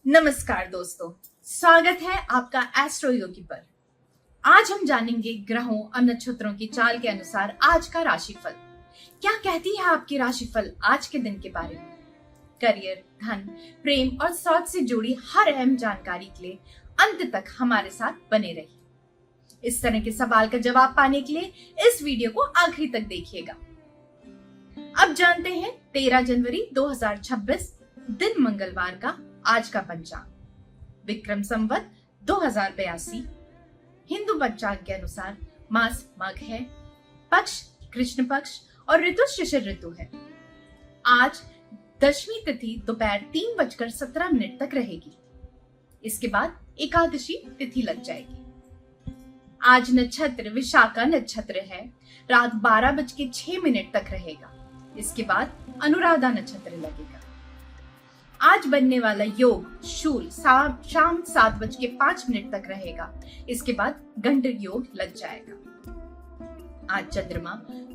नमस्कार दोस्तों, स्वागत है आपका एस्ट्रो योगी पर। आज हम जानेंगे ग्रहों और नक्षत्रों की चाल के अनुसार आज का राशिफल। क्या कहती है आपकी राशिफल आज के दिन के बारे में? करियर, धन, प्रेम और स्वास्थ्य से जुड़ी हर अहम जानकारी के लिए अंत तक हमारे साथ बने रहिए। इस तरह के सवाल का जवाब पाने के लिए इस वीडियो को आखिरी तक देखिएगा। अब जानते हैं 13 जनवरी 2026 दिन मंगलवार का आज का पंचांग। विक्रम संवत 2082 हिंदू पंचांग के अनुसार मास माघ है, पक्ष कृष्ण पक्ष और ऋतु शिशिर ऋतु है। आज दशमी तिथि दोपहर 3:17 तक रहेगी। इसके बाद एकादशी तिथि लग जाएगी। आज नक्षत्र विशाखा नक्षत्र है, रात 12:06 तक रहेगा। इसके बाद अनुराधा नक्षत्र लगेगा। आज बनने वाला योग शूल शाम 7:05 तक रहेगा। इसके बाद गंडक योग लग जाएगा। आज चंद्रमा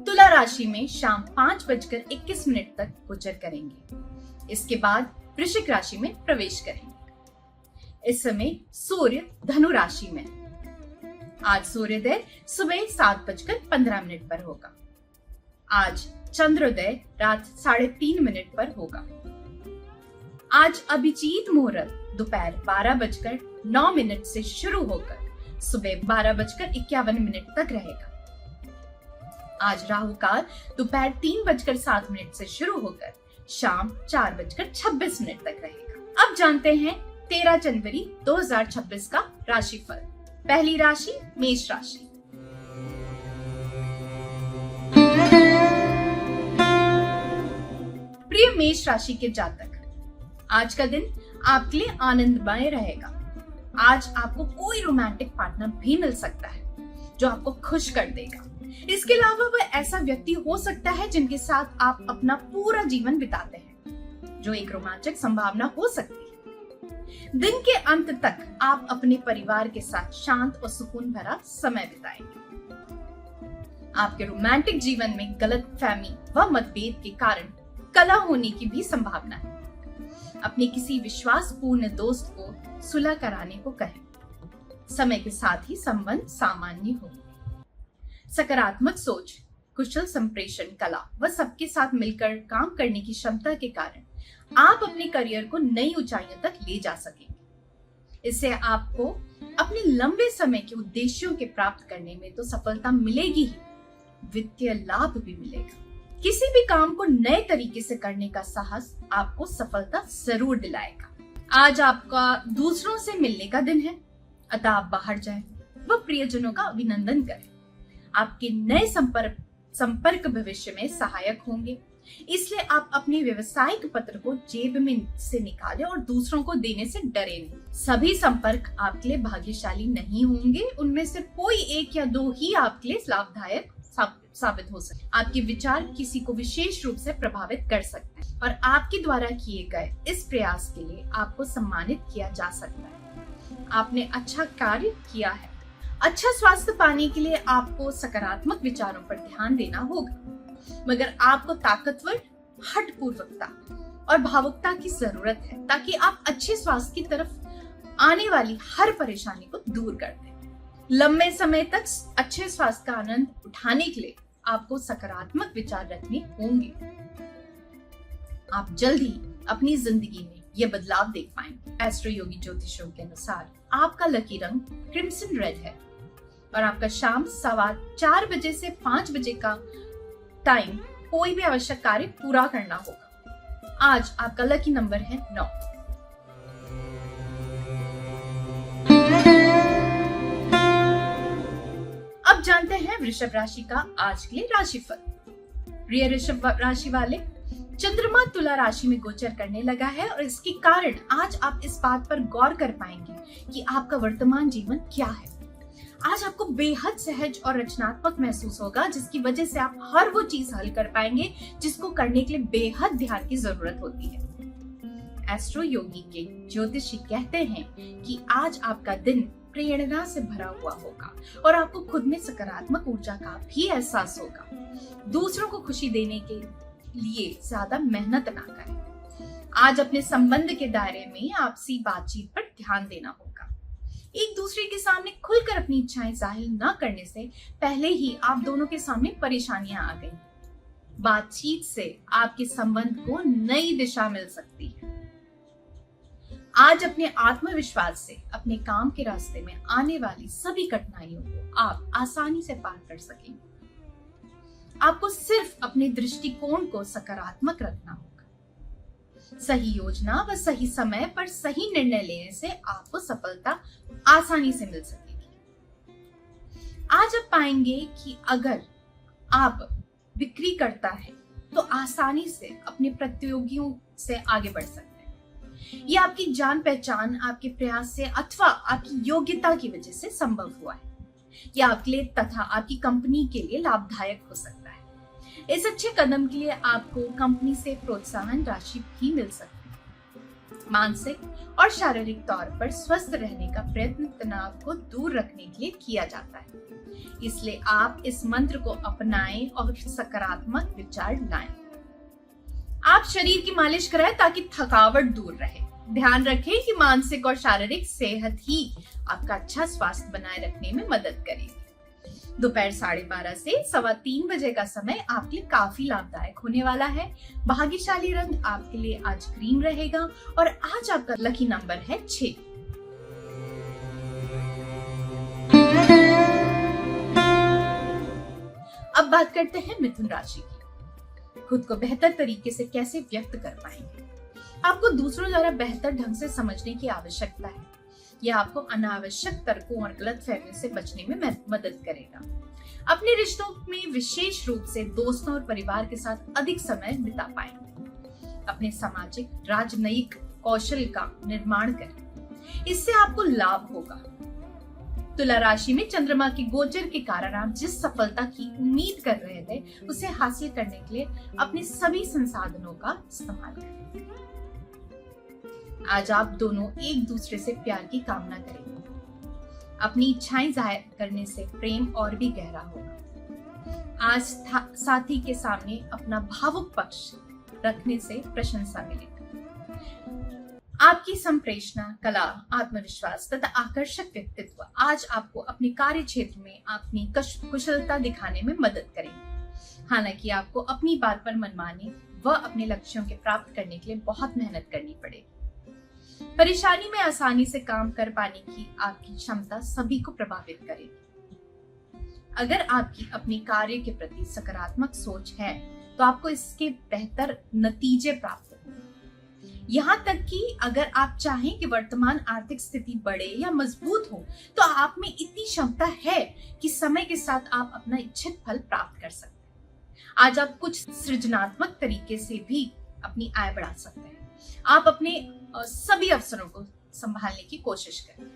तुला राशि में शाम 5:21 तक गोचर करेंगे। इसके बाद वृश्चिक राशि में प्रवेश करेंगे। इस समय सूर्य धनु राशि में। आज सूर्योदय सुबह 7:15 पर होगा। आज चंद्रोदय रात 3:30 पर होगा। आज अभिजीत मुहूर्त दोपहर 12:09 से शुरू होकर सुबह 12:51 तक रहेगा। आज राहु काल दोपहर 3:07 से शुरू होकर शाम 4:26 तक रहेगा। अब जानते हैं 13 जनवरी 2026 का राशिफल। पहली राशि मेष राशि। प्रिय मेष राशि के जातक, आज का दिन आपके लिए आनंदमय रहेगा। आज आपको कोई रोमांटिक पार्टनर भी मिल सकता है जो आपको खुश कर देगा। इसके अलावा वह ऐसा व्यक्ति हो सकता है जिनके साथ आप अपना पूरा जीवन बिताते हैं, जो एक रोमांचक संभावना हो सकती है। दिन के अंत तक आप अपने परिवार के साथ शांत और सुकून भरा समय बिताएंगे। आपके रोमांटिक जीवन में गलतफहमी व मतभेद के कारण कलह होने की भी संभावना है। अपने किसी विश्वासपूर्ण दोस्त को सुलह कराने को कहें। समय के साथ ही संबंध सामान्य हो। सकारात्मक सोच, कुशल संप्रेषण कला व सबके साथ मिलकर काम करने की क्षमता के कारण आप अपने करियर को नई ऊंचाइयों तक ले जा सकेंगे। इससे आपको अपने लंबे समय के उद्देश्यों के प्राप्त करने में तो सफलता मिलेगी ही, वित्तीय लाभ भी मिलेगा। किसी भी काम को नए तरीके से करने का साहस आपको सफलता जरूर दिलाएगा। आज आपका दूसरों से मिलने का दिन है, अतः आप बाहर जाएं व प्रियजनों का अभिनंदन करें। आपके नए संपर्क भविष्य में सहायक होंगे, इसलिए आप अपने व्यवसायिक पत्र को जेब में से निकालें और दूसरों को देने से डरे नहीं। सभी संपर्क आपके लिए भाग्यशाली नहीं होंगे, उनमें से कोई एक या दो ही आपके लिए लाभदायक साबित हो सकते। आपके विचार किसी को विशेष रूप से प्रभावित कर सकते हैं और आपके द्वारा किए गए इस प्रयास के लिए आपको सम्मानित किया जा सकता है। आपने अच्छा कार्य किया है। अच्छा स्वास्थ्य पाने के लिए आपको सकारात्मक विचारों पर ध्यान देना होगा, मगर आपको ताकतवर हठपूर्वकता और भावुकता की जरूरत है ताकि आप अच्छे स्वास्थ्य की तरफ आने वाली हर परेशानी को दूर कर दें। लंबे समय तक अच्छे स्वास्थ्य का आनंद उठाने के लिए आपको सकारात्मक विचार रखने होंगे। आप जल्द ही अपनी जिंदगी में यह बदलाव देख पाएंगे। एस्ट्रो योगी ज्योतिषों के अनुसार आपका लकी रंग क्रिम्सन रेड है और आपका शाम 4:15 बजे से 5 बजे का टाइम कोई भी आवश्यक कार्य पूरा करना होगा। आज आपका लकी नंबर है 9। अब जानते हैं वृषभ राशि का आज के लिए राशिफल। प्रिय वृषभ राशि वाले, चंद्रमा तुला राशि में गोचर करने लगा है और इसके कारण आज आप इस बात पर गौर कर पाएंगे कि आपका वर्तमान जीवन क्या है। आज आपको बेहद सहज और रचनात्मक महसूस होगा, जिसकी वजह से आप हर वो चीज हल कर पाएंगे जिसको करने के लिए बेहद ध्यान की जरूरत होती है। एस्ट्रो योगी के ज्योतिषी कहते हैं कि आज आपका दिन प्रेरणा से भरा हुआ होगा और आपको खुद में सकारात्मक ऊर्जा का भी एहसास होगा। दूसरों को खुशी देने के लिए ज्यादा मेहनत ना करें। आज अपने संबंध के दायरे में आपसी बातचीत पर ध्यान देना होगा। एक दूसरे के सामने खुलकर अपनी इच्छाएं जाहिर न करने से पहले ही आप दोनों के सामने परेशानियां आ गई। बातचीत से आपके संबंध को नई दिशा मिल सकती है। आज अपने आत्मविश्वास से अपने काम के रास्ते में आने वाली सभी कठिनाइयों को आप आसानी से पार कर सकेंगे। आपको सिर्फ अपने दृष्टिकोण को सकारात्मक रखना होगा। सही योजना व सही समय पर सही निर्णय लेने से आपको सफलता आसानी से मिल सकेगी। आज आप पाएंगे कि अगर आप बिक्री करता है तो आसानी से अपने प्रतियोगियों से आगे बढ़ सकते हैं। ये आपकी जान पहचान, आपके प्रयास से अथवा आपकी योग्यता की वजह से संभव हुआ है। यह आपके लिए तथा आपकी कंपनी के लिए लाभदायक हो सकता है। इस अच्छे कदम के लिए आपको कंपनी से प्रोत्साहन राशि भी मिल सकती है। मानसिक और शारीरिक तौर पर स्वस्थ रहने का प्रयत्न तनाव को दूर रखने के लिए किया जाता है। इसलिए आप इस मंत्र को अपनाएं और सकारात्मक विचार लाएं। आप शरीर की मालिश कराएं ताकि थकावट दूर रहे। ध्यान रखें कि मानसिक और शारीरिक सेहत ही आपका अच्छा स्वास्थ्य बनाए रखने में मदद करेगी। दोपहर 12:30 से 3:15 बजे का समय आपके लिए काफी लाभदायक होने वाला है। भाग्यशाली रंग आपके लिए आज ग्रीन रहेगा और आज आपका लकी नंबर है 6। अब बात करते हैं मिथुन राशि की। खुद को बेहतर तरीके से कैसे व्यक्त कर पाएंगे। आपको दूसरों द्वारा बेहतर ढंग से समझने की आवश्यकता है। यह आपको अनावश्यक तर्कों और गलतफहमी से बचने में मदद करेगा। अपने रिश्तों में विशेष रूप से दोस्तों और परिवार के साथ अधिक समय बिता पाएंगे। अपने सामाजिक राजनयिक कौशल का निर्माण करें, इससे आपको लाभ होगा। तुला राशि में चंद्रमा के गोचर के कारण आप जिस सफलता की उम्मीद कर रहे थे उसे हासिल करने के लिए अपने सभी संसाधनों का इस्तेमाल करें। आज आप दोनों एक दूसरे से प्यार की कामना करेंगे। अपनी इच्छाएं जाहिर करने से प्रेम और भी गहरा होगा। आज साथी के सामने अपना भावुक पक्ष रखने से प्रशंसा मिलेगी। आपकी संप्रेषणा कला, आत्मविश्वास तथा आकर्षक व्यक्तित्व आज आपको अपने कार्य क्षेत्र में अपनी कुशलता दिखाने में मदद करेंगे। हालांकि आपको अपनी बात पर मनमाने व अपने लक्ष्यों के प्राप्त करने के लिए बहुत मेहनत करनी पड़ेगी। परेशानी में आसानी से काम कर पाने की आपकी क्षमता सभी को प्रभावित करेगी। अगर आपकी अपने कार्य के प्रति सकारात्मक सोच है तो आपको इसके बेहतर नतीजे प्राप्त होंगे। यहाँ तक कि अगर आप चाहें कि वर्तमान आर्थिक स्थिति बढ़े या मजबूत हो तो आप में इतनी क्षमता है कि समय के साथ आप अपना इच्छित फल प्राप्त कर सकते हैं। आज आप कुछ सृजनात्मक तरीके से भी अपनी आय बढ़ा सकते हैं। आप अपने सभी अवसरों को संभालने की कोशिश करें।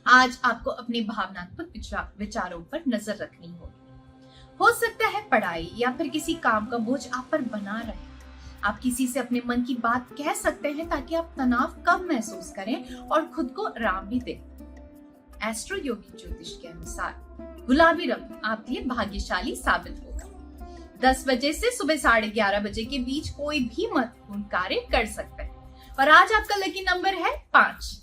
आज आपको अपने भावनात्मक विचारों पर नजर रखनी होगी। हो सकता है पढ़ाई या फिर किसी काम का बोझ आप पर बना रहे। आप किसी से अपने मन की बात कह सकते हैं ताकि आप तनाव कम महसूस करें और खुद को आराम भी दें। एस्ट्रो योगी ज्योतिष के अनुसार गुलाबी रंग आपके लिए भाग्यशाली साबित होगा। 10 बजे से सुबह 11:30 बजे के बीच कोई भी महत्वपूर्ण कार्य कर सकते हैं और आज आपका लकी नंबर है 5।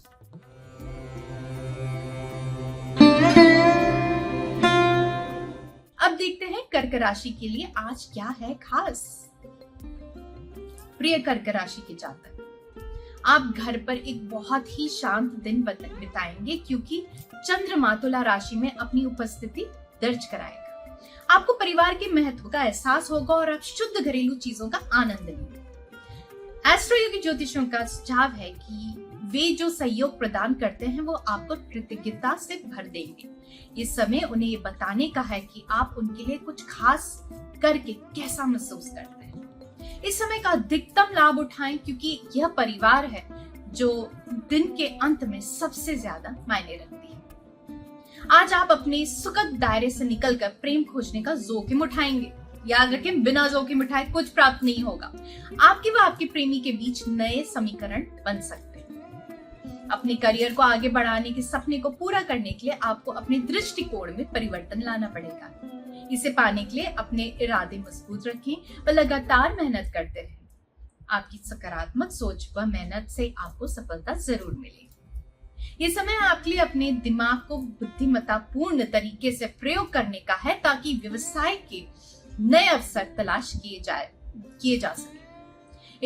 अब देखते हैं कर्क राशि के लिए आज क्या है खास। प्रिय कर्क राशि के जातक, आप घर पर एक बहुत ही शांत दिन बिताएंगे क्योंकि चंद्रमा तुला राशि में अपनी उपस्थिति दर्ज कराएगा। आपको परिवार के महत्व का एहसास होगा और आप शुद्ध घरेलू चीजों का आनंद लेंगे। एस्ट्रो योगी ज्योतिषियों का सुझाव है कि वे जो सहयोग प्रदान करते हैं वो आपको कृतज्ञता से भर देंगे। इस समय उन्हें ये बताने का है कि आप उनके लिए कुछ खास करके कैसा महसूस करते हैं। इस समय का अधिकतम लाभ उठाएं क्योंकि यह परिवार है जो दिन के अंत में सबसे ज्यादा मायने रखती है। आज आप अपने सुखद दायरे से निकलकर प्रेम खोजने का जोखिम उठाएंगे। याद रखें, बिना जोखिम उठाए कुछ प्राप्त नहीं होगा। आपके व आपके प्रेमी के बीच नए समीकरण बन सकते हैं। अपने करियर को आगे बढ़ाने के सपने को पूरा करने के लिए आपको अपने दृष्टिकोण में परिवर्तन लाना पड़ेगा। इसे पाने के लिए अपने इरादे मजबूत रखें व लगातार मेहनत करते रहें। आपकी सकारात्मक सोच व मेहनत से आपको सफलता जरूर मिलेगी। ये समय आपके लिए अपने दिमाग को बुद्धिमत्ता पूर्ण तरीके से प्रयोग करने का है ताकि व्यवसाय के नए अवसर तलाश किए जा सके।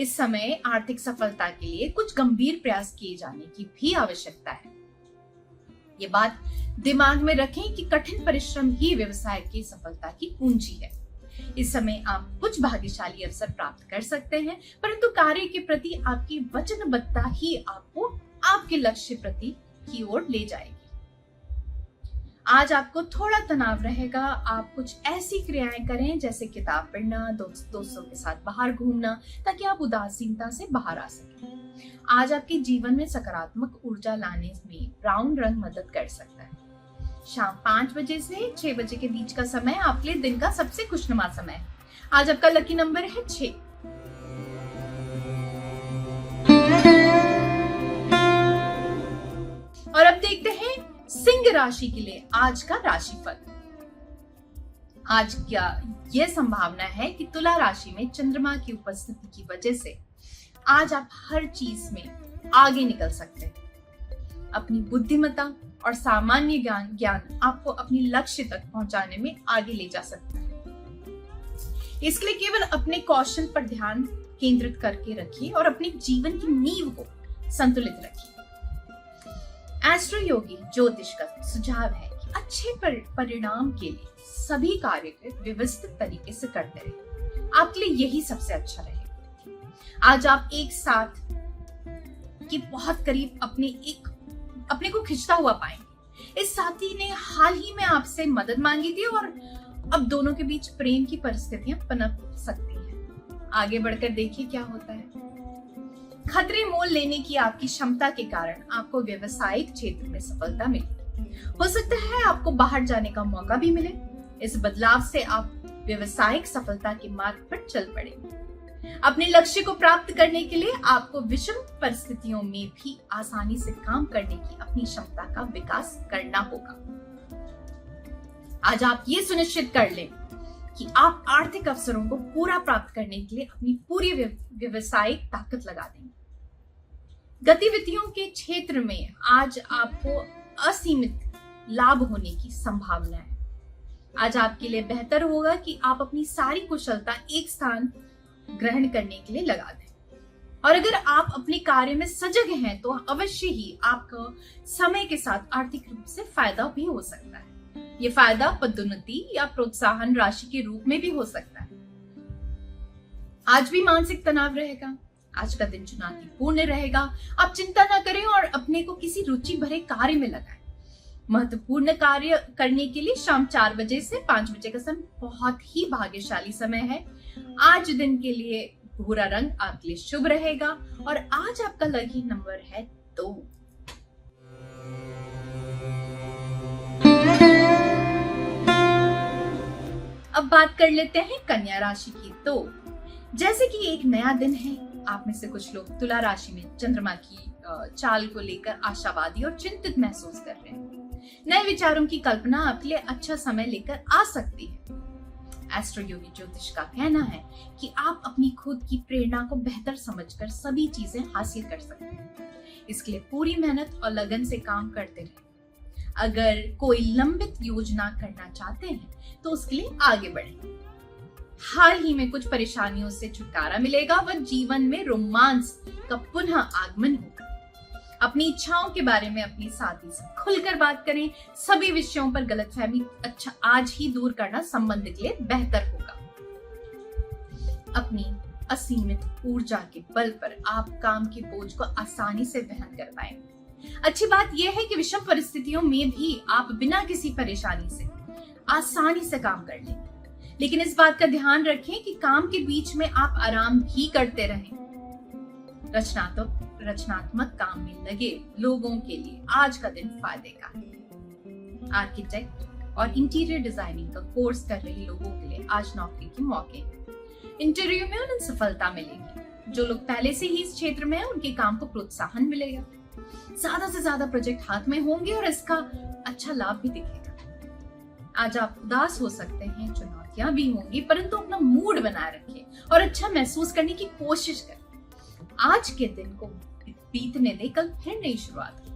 इस समय आर्थिक सफलता के लिए कुछ गंभीर प्रयास किए जाने की भी आवश्यकता है। ये बात दिमाग में रखें कि कठिन परिश्रम ही व्यवसाय की सफलता की कुंजी है। इस समय आप कुछ भाग्यशाली अवसर प्राप्त कर सकते हैं, परंतु कार्य के प्रति आपकी वचनबद्धता ही आपको आपके लक्ष्य प्रति की ओर ले जाएगी। आज आपको थोड़ा तनाव रहेगा। आप कुछ ऐसी क्रियाएं करें जैसे किताब पढ़ना, दोस्तों के साथ बाहर घूमना, ताकि आप उदासीनता से बाहर आ सकें। आज आपके जीवन में सकारात्मक ऊर्जा लाने में ब्राउन रंग मदद कर सकता है। शाम 5 बजे से 6 बजे के बीच का समय आपके लिए दिन का सबसे खुशनुमा समय है। आज आपका लकी नंबर है 6। और अब देखते हैं सिंह राशि के लिए आज का राशिफल। आज क्या यह संभावना है कि तुला राशि में चंद्रमा की उपस्थिति की वजह से आज आप हर चीज में आगे निकल सकते हैं। अपनी बुद्धिमत्ता और सामान्य ज्ञान आपको अपनी लक्ष्य तक पहुंचाने में आगे ले जा सकता है। इसके लिए केवल अपने कौशल पर ध्यान केंद्रित करके रखिए और अपने जीवन की नींव को संतुलित रखिए। एस्ट्रो योगी ज्योतिष का सुझाव है कि अच्छे परिणाम के लिए सभी कार्य को व्यवस्थित तरीके से करते रहें। आपके लिए यही सबसे अच्छा रहेगा। आज आप एक साथ के बहुत करीब अपने को खिंचता हुआ पाएंगे। इस साथी ने हाल ही में आपसे मदद मांगी थी और अब दोनों के बीच प्रेम की परिस्थितियां पनप सकती हैं। आगे बढ़कर देखिए क्या होता है। खतरे मोल लेने की आपकी क्षमता के कारण आपको व्यवसायिक क्षेत्र में सफलता मिले। हो सकता है आपको बाहर जाने का मौका भी मिले। इस बदलाव से आप व्यवसायिक सफलता के मार्ग पर चल पड़ेंगे। अपने लक्ष्य को प्राप्त करने के लिए आपको विषम परिस्थितियों में भी आसानी से काम करने की अपनी क्षमता का विकास करना होगा। आज आप ये सुनिश्चित कर लें कि आप आर्थिक अवसरों को पूरा प्राप्त करने के लिए अपनी पूरी व्यवसायिक ताकत लगा देंगे। गतिविधियों के क्षेत्र में आज आपको असीमित लाभ होने की संभावना है। आज आपके लिए बेहतर होगा कि आप अपनी सारी कुशलता एक स्थान ग्रहण करने के लिए लगा दें। और अगर आप अपने कार्य में सजग हैं तो अवश्य ही आपको समय के साथ आर्थिक रूप से फायदा भी हो सकता है। ये फायदा पदोन्नति या प्रोत्साहन राशि के रूप में भी हो सकता है। आज भी मानसिक तनाव रहेगा। आज का दिन चुनौतीपूर्ण रहेगा। आप चिंता न करें और अपने को किसी रुचि भरे कार्य में लगाएं। महत्वपूर्ण कार्य करने के लिए शाम 4 बजे से 5 बजे का समय बहुत ही भाग्यशाली समय है। आज दिन के लिए भूरा रंग आपके लिए शुभ रहेगा और आज आपका लकी नंबर है 2। अब बात कर लेते हैं कन्या राशि की। तो जैसे कि एक नया दिन है, आप में से कुछ लोग तुला राशि में चंद्रमा की चाल को लेकर आशावादी और चिंतित महसूस कर रहे हैं। नए विचारों की कल्पना आपके लिए अच्छा समय लेकर आ सकती है। एस्ट्रो योगी ज्योतिष का कहना है कि आप अपनी खुद की प्रेरणा को बेहतर समझकर सभी चीजें हासिल कर सकते हैं। इसके लिए पूरी मेहनत और लगन से काम करते रहें। अगर कोई लंबित योजना करना चाहते हैं तो उसके लिए आगे बढ़ें। हाल ही में कुछ परेशानियों से छुटकारा मिलेगा व जीवन में रोमांस का पुनः आगमन होगा। अपनी इच्छाओं के बारे में अपनी साथी से खुलकर बात करें। सभी विषयों पर गलतफहमी आज ही दूर करना संबंध के लिए बेहतर होगा। अपनी असीमित ऊर्जा के बल पर आप काम के बोझ को आसानी से वहन कर पाएंगे। अच्छी बात यह है कि विषम परिस्थितियों में भी आप बिना किसी परेशानी से आसानी से काम कर लेंगे। लेकिन इस बात का ध्यान रखें कि काम के बीच में आप आराम भी करते रहें। रचनात्मक काम में लगे लोगों के लिए आज का दिन फायदे का है। आर्किटेक्ट और इंटीरियर डिजाइनिंग का कोर्स कर रहे लोगों के लिए आज नौकरी के मौके हैं। इंटरव्यू में उन्हें सफलता मिलेगी। जो लोग पहले से ही इस क्षेत्र में हैं, उनके काम को प्रोत्साहन मिलेगा। ज्यादा से ज्यादा प्रोजेक्ट हाथ में होंगे और इसका अच्छा लाभ भी दिखेगा। आज आप उदास हो सकते हैं, चुनौतियां भी होंगी, परंतु अपना मूड बनाए रखें और अच्छा महसूस करने की कोशिश करें। आज के दिन को बीतने दे, कल फिर नई शुरुआत हो।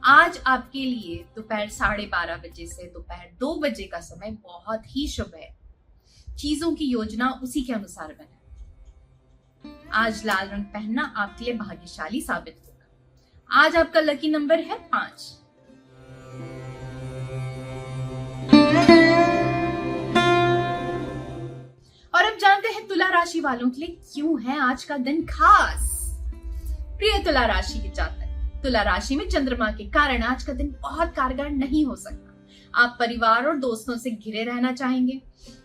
आज आपके लिए दोपहर 12:30 बजे से दोपहर 2 बजे का समय बहुत ही शुभ है। चीजों की योजना उसी के अनुसार बने। आज लाल रंग पहनना आपके लिए भाग्यशाली साबित होगा। आज आपका लकी नंबर है 5। और अब जानते हैं तुला राशि वालों के लिए क्यों है आज का दिन खास। प्रिय तुला राशि के जातक, तुला राशि में चंद्रमा के कारण आज का दिन बहुत कारगर नहीं हो सकता। आप परिवार और दोस्तों से घिरे रहना चाहेंगे।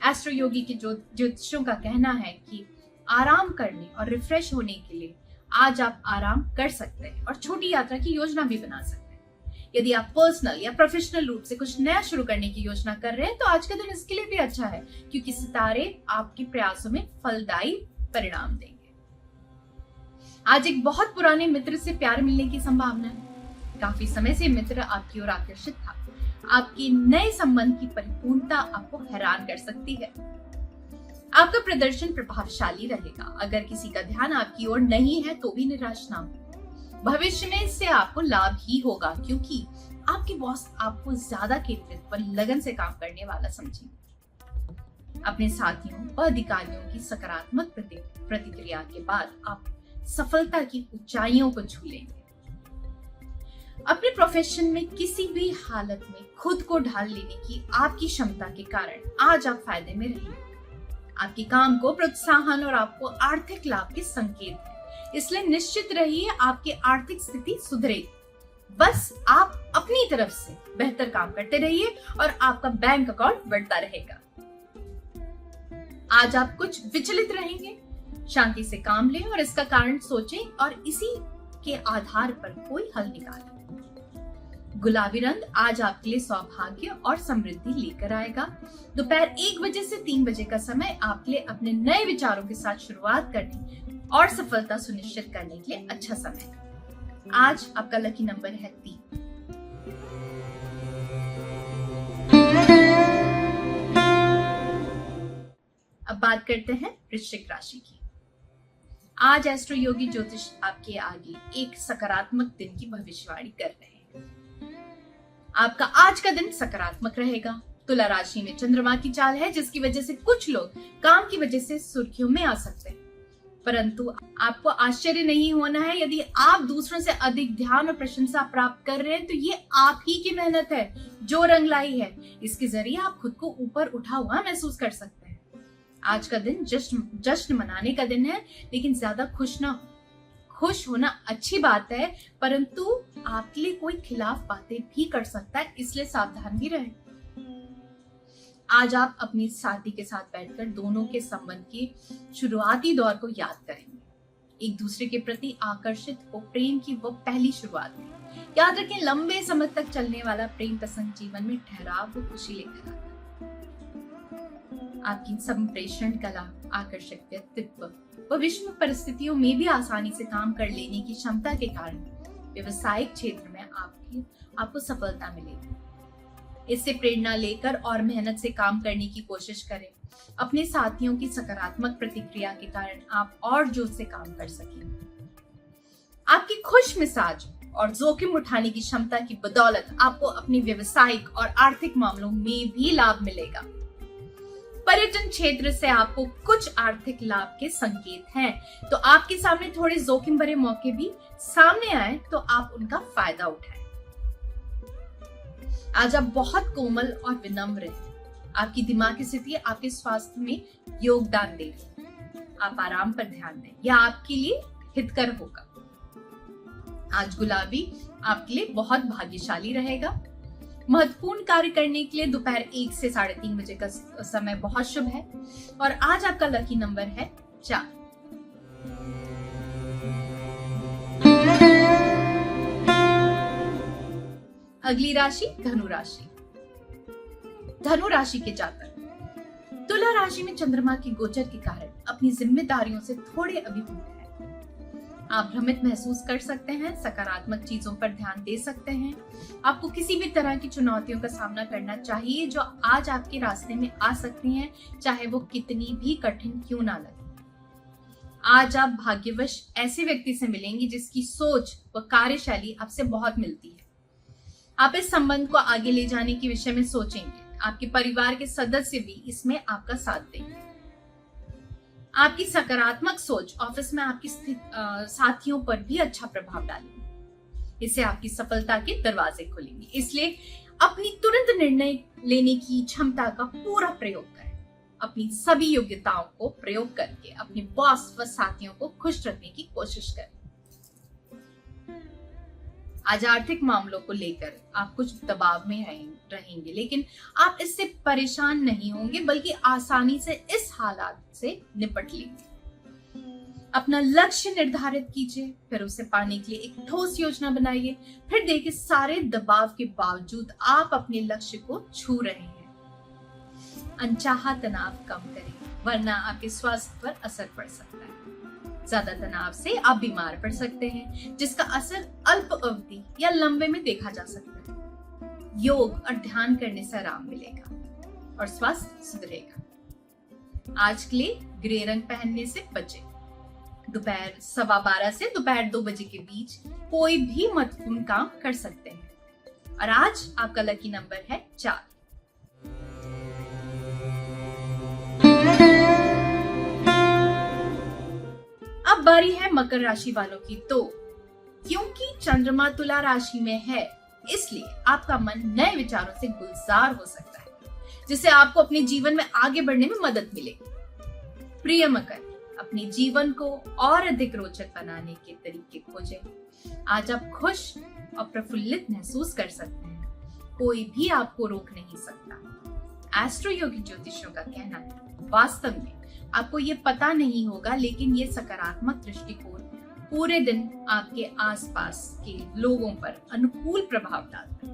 एस्ट्रो योगी के ज्योतिषियों का कहना है कि आराम करने और रिफ्रेश होने के लिए आज आप आराम कर सकते हैं और छोटी यात्रा की योजना भी बना सकते हैं। यदि आप पर्सनल या प्रोफेशनल रूप से कुछ नया शुरू करने की योजना कर रहे हैं तो आज का दिन इसके लिए भी अच्छा है, क्योंकि सितारे आपके प्रयासों में फलदायी परिणाम देंगे। आज एक बहुत पुराने मित्र से प्यार मिलने की संभावना है। काफी समय से मित्र आपकी ओर आकर्षित था। आपके नए संबंध की परिपूर्णता आपको हैरान कर सकती है। आपका प्रदर्शन प्रभावशाली रहेगा। अगर किसी का ध्यान आपकी ओर नहीं है तो भी निराश ना हो। भविष्य में इससे आपको लाभ ही होगा, क्योंकि आपके बॉस आपको ज्यादा केंद्रित व लगन से काम करने वाला समझेंगे। अपने साथियों व अधिकारियों की सकारात्मक प्रतिक्रिया के बाद आप सफलता की ऊंचाइयों को छू लेंगे। अपने प्रोफेशन में किसी भी हालत में खुद को ढाल लेने की आपकी क्षमता के कारण आज आप फायदे में रहेंगे। आपके काम को प्रोत्साहन और आपको आर्थिक लाभ के संकेत है, इसलिए निश्चित रहिए आपकी आर्थिक स्थिति सुधरेगी। बस आप अपनी तरफ से बेहतर काम करते रहिए और आपका बैंक अकाउंट बढ़ता रहेगा। आज आप कुछ विचलित रहेंगे। शांति से काम लें और इसका कारण सोचें और इसी के आधार पर कोई हल निकालें। गुलाबी रंग आज आपके लिए सौभाग्य और समृद्धि लेकर आएगा। दोपहर 1 बजे से 3 बजे का समय आपके लिए अपने नए विचारों के साथ शुरुआत करने और सफलता सुनिश्चित करने के लिए अच्छा समय है। आज आपका लकी नंबर है 3। अब बात करते हैं वृश्चिक राशि की। आज एस्ट्रो योगी ज्योतिष आपके आगे एक सकारात्मक दिन की भविष्यवाणी कर रहे हैं। आपका आज का दिन सकारात्मक रहेगा। तुला राशि में चंद्रमा की चाल है, जिसकी वजह से कुछ लोग काम की वजह से सुर्खियों में आ सकते हैं, परंतु आपको आश्चर्य नहीं होना है यदि आप दूसरों से अधिक ध्यान और प्रशंसा प्राप्त कर रहे हैं, तो ये आप ही की मेहनत है जो रंग लाई है। इसके जरिए आप खुद को ऊपर उठा हुआ महसूस कर सकते हैं। आज का दिन जश्न मनाने का दिन है, लेकिन ज्यादा खुश होना अच्छी बात है, परंतु आपके लिए कोई खिलाफ बातें भी कर सकता है, इसलिए सावधान भी रहें। आज आप अपनी साथी के साथ बैठकर दोनों के संबंध के शुरुआती दौर को याद करेंगे। एक दूसरे के प्रति आकर्षित हो प्रेम की वो पहली शुरुआत है। याद रखें, लंबे समय तक चलने वाला प्रेम प्रसंग जीवन में ठहराव व खुशी लेकर आता है। आपकी संप्रेषण कला, आकर्षक व्यक्तित्व व विषम परिस्थितियों में भी आसानी से काम कर लेने की क्षमता के कारण व्यवसायिक क्षेत्र में आपको सफलता मिलेगी। इससे प्रेरणा लेकर और मेहनत से काम करने की कोशिश करें। अपने साथियों की सकारात्मक प्रतिक्रिया के कारण आप और जोश से काम कर सकेंगे। आपकी खुश मिजाज और जोखिम उठाने की क्षमता की बदौलत आपको अपने व्यवसायिक और आर्थिक मामलों में भी लाभ मिलेगा। पर्यटन क्षेत्र से आपको कुछ आर्थिक लाभ के संकेत हैं, तो आपके सामने थोड़े जोखिम भरे मौके भी सामने आए तो आप उनका फायदा उठाएं। आज आप बहुत कोमल और विनम्र हैं। आपकी दिमागी स्थिति आपके स्वास्थ्य में योगदान देगी। आप आराम पर ध्यान दें, यह आपके लिए हितकर होगा। आज गुलाबी आपके लिए बहुत भाग्यशाली रहेगा। महत्वपूर्ण कार्य करने के लिए दोपहर 1 से 3:30 बजे का समय बहुत शुभ है और आज आपका लकी नंबर है 4। अगली राशि धनु राशि। धनु राशि के जातक, तुला राशि में चंद्रमा की गोचर के कारण अपनी जिम्मेदारियों से थोड़े अभिभूत हैं। आप भ्रमित महसूस कर सकते हैं, सकारात्मक चीजों पर ध्यान दे सकते हैं। आपको किसी भी तरह की चुनौतियों का सामना करना चाहिए जो आज आपके रास्ते में आ सकती हैं, चाहे वो कितनी भी कठिन क्यों ना लगे। आज आप भाग्यवश ऐसे व्यक्ति से मिलेंगे जिसकी सोच व कार्यशैली आपसे बहुत मिलती है। आप इस संबंध को आगे ले जाने के विषय में सोचेंगे। आपके परिवार के सदस्य भी इसमें आपका साथ देंगे। आपकी सकारात्मक सोच ऑफिस में आपकी साथियों पर भी अच्छा प्रभाव डालेगी। इससे आपकी सफलता के दरवाजे खुलेंगे। इसलिए अपनी तुरंत निर्णय लेने की क्षमता का पूरा प्रयोग करें। अपनी सभी योग्यताओं को प्रयोग करके अपने बॉस व साथियों को खुश रखने की कोशिश करें। आज आर्थिक मामलों को लेकर आप कुछ दबाव में रहेंगे, लेकिन आप इससे परेशान नहीं होंगे, बल्कि आसानी से इस हालात से निपट लेंगे। अपना लक्ष्य निर्धारित कीजिए, फिर उसे पाने के लिए एक ठोस योजना बनाइए। फिर देखिए सारे दबाव के बावजूद आप अपने लक्ष्य को छू रहे हैं। अनचाहा तनाव कम करें, वरना आपके स्वास्थ्य पर असर पड़ सकता है। ज्यादा तनाव से आप बीमार पड़ सकते हैं, जिसका असर अल्प अवधि या लंबे में देखा जा सकता है। योग और ध्यान करने से आराम मिलेगा और स्वास्थ्य सुधरेगा। आज के लिए ग्रे रंग पहनने से बचें। दोपहर 12:15 से दोपहर 2 बजे के बीच कोई भी महत्वपूर्ण काम कर सकते हैं। और आज आपका लकी नंबर है 4। अब बारी है मकर राशि वालों की। तो क्योंकि चंद्रमा तुला राशि में है, इसलिए आपका मन नए विचारों से गुलजार हो सकता है, जिससे आपको अपने जीवन में आगे बढ़ने में मदद मिलेगी। प्रिय मकर, अपने जीवन को और अधिक रोचक बनाने के तरीके खोजें। आज आप खुश और प्रफुल्लित महसूस कर सकते हैं। कोई भी आपको रोक नहीं सकता। एस्ट्रो योगी ज्योतिषियों का कहना है, वास्तव में आपको ये पता नहीं होगा, लेकिन ये सकारात्मक दृष्टिकोण पूरे दिन आपके आसपास के लोगों पर अनुकूल प्रभाव डालता है।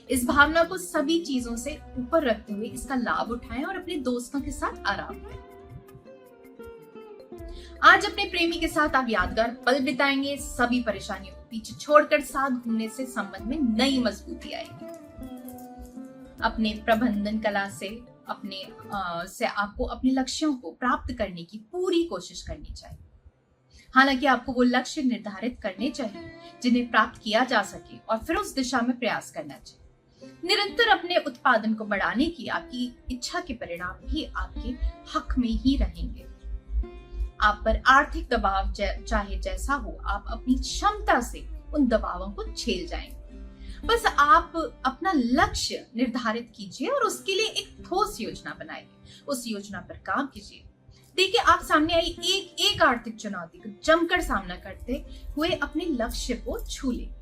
इस भावना को सभी चीजों से ऊपर रखते हुए इसका लाभ उठाएं और अपने दोस्तों के साथ आराम करें। आज अपने प्रेमी के साथ आप यादगार पल बिताएंगे। सभी परेशानियों को पीछे छोड़कर साथ घूमने से संबंध में नई मजबूती आएगी। अपने प्रबंधन कला से आपको अपने लक्ष्यों को प्राप्त करने की पूरी कोशिश करनी चाहिए। हालांकि आपको वो लक्ष्य निर्धारित करने चाहिए जिन्हें प्राप्त किया जा सके और फिर उस दिशा में प्रयास करना चाहिए। निरंतर अपने उत्पादन को बढ़ाने की आपकी इच्छा के परिणाम भी आपके हक में ही रहेंगे। आप पर आर्थिक दबाव चाहे जैसा हो, आप अपनी क्षमता से उन दबावों को झेल जाएंगे। बस आप अपना लक्ष्य निर्धारित कीजिए और उसके लिए एक ठोस योजना बनाइए। उस योजना पर काम कीजिए। देखिए आप सामने आई एक आर्थिक चुनौती को जमकर सामना करते हुए अपने लक्ष्य को छू लेंगे।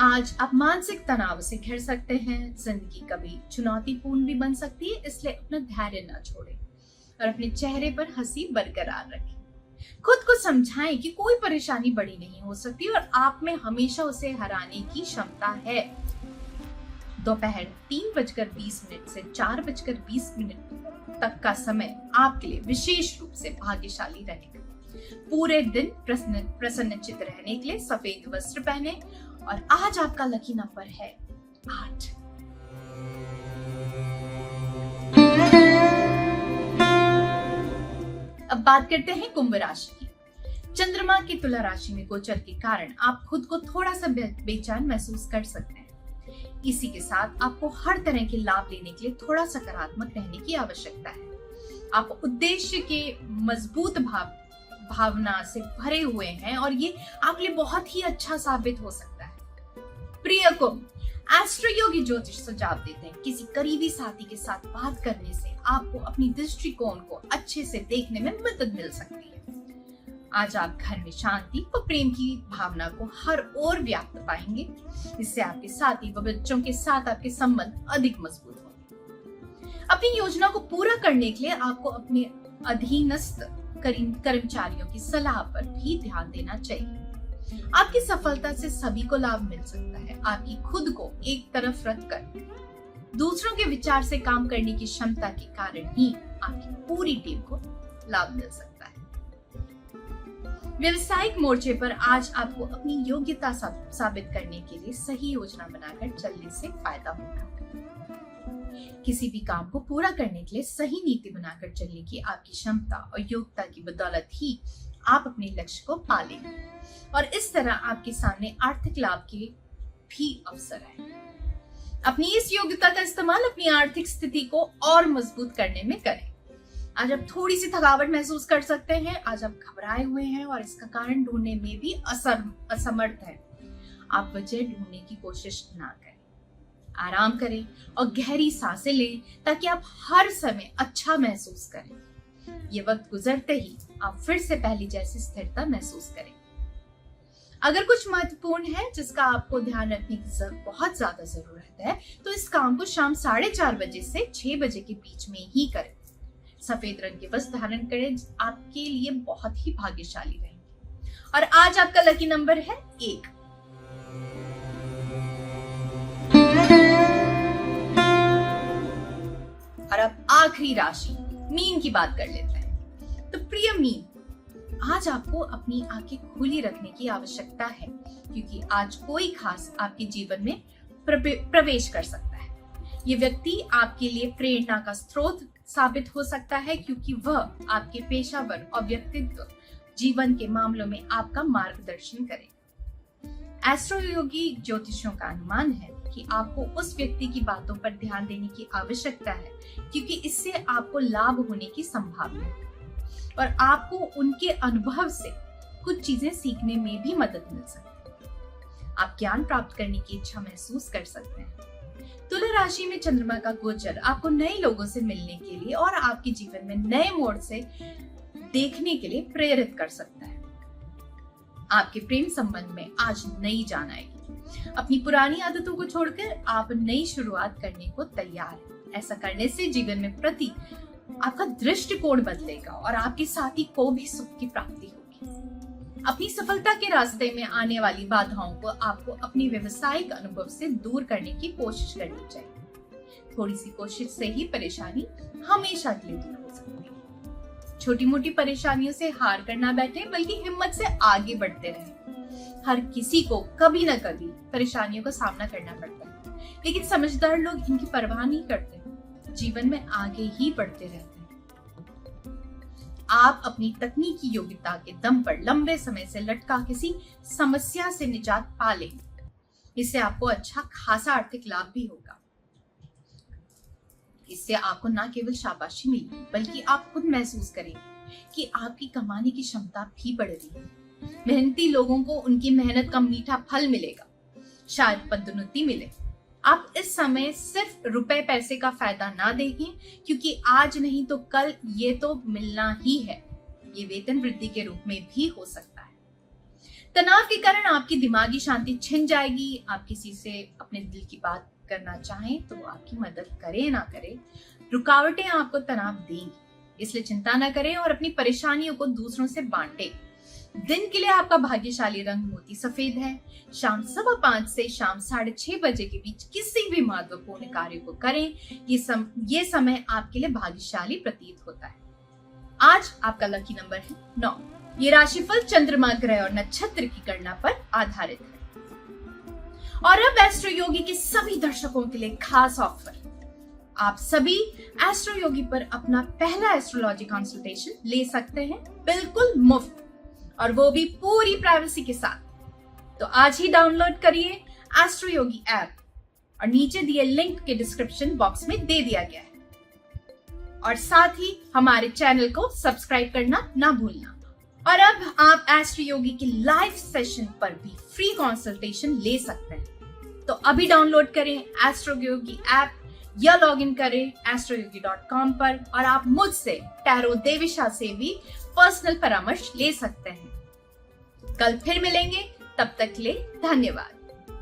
आज आप मानसिक तनाव से घिर सकते हैं। जिंदगी कभी चुनौतीपूर्ण भी बन सकती है, इसलिए अपना धैर्य न छोड़ें और अपने चेहरे पर हंसी बरकरार रखें। खुद को समझाएं कि कोई परेशानी बड़ी नहीं हो सकती और आप में हमेशा उसे हराने की क्षमता है। दोपहर 3:20 से 4:20 तक का समय आपके लिए विशेष रूप से भाग्यशाली रहेगा। पूरे दिन प्रसन्नचित्त रहने के लिए सफेद वस्त्र पहने और आज आपका लकी नंबर है 8। अब बात करते हैं कुंभ राशि की। चंद्रमा की तुला राशि में गोचर के कारण आप खुद को थोड़ा सा बेचैन महसूस कर सकते हैं। इसी के साथ आपको हर तरह के लाभ लेने के लिए थोड़ा सकारात्मक रहने की आवश्यकता है। आप उद्देश्य के मजबूत भावना से भरे हुए हैं और ये आपके लिए बहुत ही अच्छा साबित हो सकता है। प्रिय कुंभ, एस्ट्रो योगी ज्योतिष सुझाव देते हैं, किसी करीबी साथी के साथ बात करने से आपको अपनी दृष्टिकोण को अच्छे से देखने में मदद मिल सकती है। आज आप घर में शांति व प्रेम की भावना को हर ओर व्याप्त पाएंगे। इससे आपके साथी व बच्चों के साथ आपके संबंध अधिक मजबूत होंगे। अपनी योजना को पूरा करने के लिए आपको अपने अधीनस्थ कर्मचारियों की सलाह पर भी ध्यान देना चाहिए। आपकी सफलता से सभी को लाभ मिल सकता है। आपकी खुद को एक तरफ रखकर दूसरों के विचार से काम करने की क्षमता के कारण ही आपकी पूरी टीम को लाभ मिल सकता है। व्यवसायिक मोर्चे पर आज आपको अपनी योग्यता साबित करने के लिए सही योजना बनाकर चलने से फायदा होगा। किसी भी काम को पूरा करने के लिए सही नीति बनाकर चलने की आपकी क्षमता और योग्यता की बदौलत ही आप अपने लक्ष्य को पा लेंगे और इस तरह आपके सामने आर्थिक लाभ के भी अवसर है। अपनी इस योग्यता का इस्तेमाल अपनी आर्थिक स्थिति को और मजबूत करने में करें। आज आप थोड़ी सी थकावट महसूस कर सकते हैं, आज आप घबराए हुए हैं और इसका कारण ढूंढने में भी असमर्थ हैं। आप वजह ढूंढने की कोशिश ना करें, आराम करें और गहरी सांसें लें ताकि आप हर समय अच्छा महसूस करें। ये वक्त गुजरते ही आप फिर से पहले जैसी स्थिरता महसूस करें। अगर कुछ महत्वपूर्ण है जिसका आपको ध्यान रखने की बहुत ज्यादा जरूरत है तो इस काम को शाम 4:30 बजे से 6 बजे के बीच में ही करें। सफेद रंग के वस्त्र धारण करें, आपके लिए बहुत ही भाग्यशाली रहेंगे। और आज आपका लकी नंबर है 1। और अब आखिरी राशि मीन की बात कर लेते हैं। तो प्रिय मीन, आज आपको अपनी आंखें खुली रखने की आवश्यकता है क्योंकि आज कोई खास आपके जीवन में प्रवेश कर सकता है। ये व्यक्ति आपके लिए प्रेरणा का स्रोत साबित हो सकता है क्योंकि वह आपके पेशावर और व्यक्तित्व जीवन के मामलों में आपका मार्गदर्शन करेगा। एस्ट्रो योगी ज्योतिषियों का अनुमान है कि आपको उस व्यक्ति की बातों पर ध्यान देने की आवश्यकता है क्योंकि इससे आपको लाभ होने की संभावना है और आपको उनके अनुभव से कुछ चीजें सीखने में भी मदद मिल सकती है। आप ज्ञान प्राप्त करने की इच्छा महसूस कर सकते हैं। तुला राशि में चंद्रमा का गोचर आपको नए लोगों से मिलने के लिए और आपके जीवन में नए मोड़ से देखने के लिए प्रेरित कर सकता है। आपके प्रेम संबंध में आज नई जान आएगी। अपनी पुरानी आदतों को छोड़कर आप नई शुरुआत करने को तैयार हैं। ऐसा करने से जीवन में प्रति आपका दृष्टिकोण बदलेगा और आपके साथी को भी सुख की प्राप्ति होगी। अपनी सफलता के रास्ते में आने वाली बाधाओं को आपको अपनी व्यवसायिक अनुभव से दूर करने की कोशिश करनी चाहिए। थोड़ी सी कोशिश से ही परेशानी हमेशा के लिए दूर हो सकती है। छोटी मोटी परेशानियों से हार कर ना बैठे बल्कि हिम्मत से आगे बढ़ते रहें। हर किसी को कभी न कभी परेशानियों का सामना करना पड़ता है, लेकिन समझदार लोग इनकी परवाह नहीं करते, जीवन में आगे ही बढ़ते रहते हैं। आप अपनी तकनीकी योग्यता के दम पर लंबे समय से लटका किसी समस्या से निजात पा लेंगे। इससे आपको अच्छा खासा आर्थिक लाभ भी होगा। इससे आपको न केवल शाबाशी मिलेगी बल्कि आप खुद महसूस करेंगे कि आपकी कमाने की क्षमता भी बढ़ रही है। मेहनती लोगों को उनकी मेहनत का मीठा फल मिलेगा, शायद पदोन्नति मिले। आप इस समय सिर्फ रुपए पैसे का फायदा ना देखें क्योंकि आज नहीं तो कल ये तो मिलना ही है। ये वेतन वृद्धि के रूप में भी हो सकता है। तनाव के कारण आपकी दिमागी शांति छिन जाएगी। आप किसी से अपने दिल की बात करना चाहें तो वो आपकी मदद करे ना करे, रुकावटें आपको तनाव देंगी। इसलिए चिंता ना करें और अपनी परेशानियों को दूसरों से बांटें। दिन के लिए आपका भाग्यशाली रंग मोती सफेद है। शाम 5:15 से शाम 6:30 बजे के बीच किसी भी महत्वपूर्ण कार्य को करें। ये समय आपके लिए भाग्यशाली प्रतीत होता है। आज आपका लकी नंबर है 9। ये राशिफल चंद्रमा, ग्रह और नक्षत्र की गणना पर आधारित है। और अब एस्ट्रो योगी के सभी दर्शकों के लिए खास ऑफर। आप सभी एस्ट्रो योगी पर अपना पहला एस्ट्रोलॉजी कंसल्टेशन ले सकते हैं बिल्कुल मुफ्त, और वो भी पूरी प्राइवेसी के साथ। तो आज ही डाउनलोड करिए एस्ट्रो योगी ऐप और नीचे दिए लिंक के डिस्क्रिप्शन बॉक्स में दे दिया गया है। और साथ ही हमारे चैनल को सब्सक्राइब करना ना भूलना। और अब आप एस्ट्रो योगी के लाइव सेशन पर भी फ्री कंसल्टेशन ले सकते हैं। तो अभी डाउनलोड करें एस्ट्रो योगी ऐप या लॉगिन करें astroyogi.com पर और आप मुझसे टैरो देविशा से भी पर्सनल परामर्श ले सकते हैं। कल फिर मिलेंगे, तब तक के लिए धन्यवाद।